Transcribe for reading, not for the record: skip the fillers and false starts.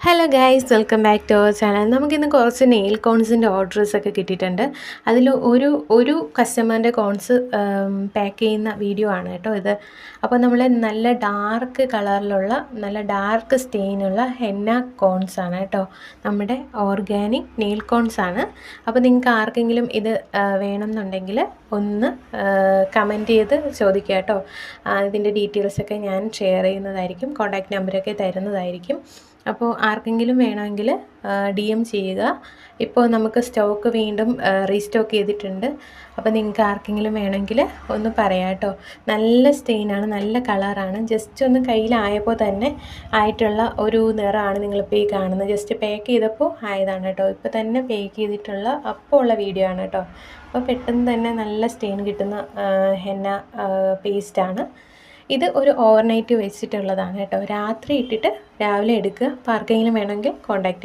Hello guys, welcome back to our channel. നമുക്കിന്ന് കുറച്ച് nail കോൺസിൻ്റെ ഓർഡേഴ്സൊക്കെ കിട്ടിയിട്ടുണ്ട്. അതിൽ ഒരു കസ്റ്റമറിൻ്റെ കോൺസ് പാക്ക് ചെയ്യുന്ന വീഡിയോ ആണ് കേട്ടോ ഇത്. അപ്പോൾ നമ്മൾ നല്ല ഡാർക്ക് കളറിലുള്ള നല്ല ഡാർക്ക് സ്റ്റെയിനുള്ള ഹെന്ന കോൺസ് ആണ് കേട്ടോ, നമ്മുടെ ഓർഗാനിക് നെയിൽ കോൺസ് ആണ്. അപ്പോൾ നിങ്ങൾക്ക് ആർക്കെങ്കിലും ഇത് വേണമെന്നുണ്ടെങ്കിൽ ഒന്ന് കമൻറ്റ് ചെയ്ത് ചോദിക്കുക കേട്ടോ. ഇതിൻ്റെ ഡീറ്റെയിൽസൊക്കെ ഞാൻ ഷെയർ ചെയ്യുന്നതായിരിക്കും, കോൺടാക്റ്റ് നമ്പറൊക്കെ തരുന്നതായിരിക്കും. അപ്പോൾ ആർക്കെങ്കിലും വേണമെങ്കിൽ DM ചെയ്യുക. ഇപ്പോൾ നമുക്ക് സ്റ്റോക്ക് വീണ്ടും റീസ്റ്റോക്ക് ചെയ്തിട്ടുണ്ട്. അപ്പോൾ നിങ്ങൾക്ക് ആർക്കെങ്കിലും വേണമെങ്കിൽ ഒന്ന് പറയാം കേട്ടോ. നല്ല സ്റ്റെയിനാണ്, നല്ല കളറാണ്. ജസ്റ്റ് ഒന്ന് കയ്യിലായപ്പോൾ തന്നെ ആയിട്ടുള്ള ഒരു നിറമാണ് നിങ്ങളിപ്പോൾ ഈ കാണുന്നത്. ജസ്റ്റ് പാക്ക് ചെയ്തപ്പോൾ ആയതാണ് കേട്ടോ. ഇപ്പോൾ തന്നെ പാക്ക് ചെയ്തിട്ടുള്ള അപ്പോൾ ഉള്ള വീഡിയോ ആണ് കേട്ടോ. അപ്പോൾ പെട്ടെന്ന് തന്നെ നല്ല സ്റ്റെയിൻ കിട്ടുന്ന ഹെന്ന പേസ്റ്റാണ് ഇത്. ഒരു ഓവർനൈറ്റ് വെച്ചിട്ടുള്ളതാണ് കേട്ടോ. രാത്രി ഇട്ടിട്ട് രാവിലെ എടുക്കുക. അപ്പോൾ ആർക്കെങ്കിലും വേണമെങ്കിൽ കോൺടാക്റ്റ്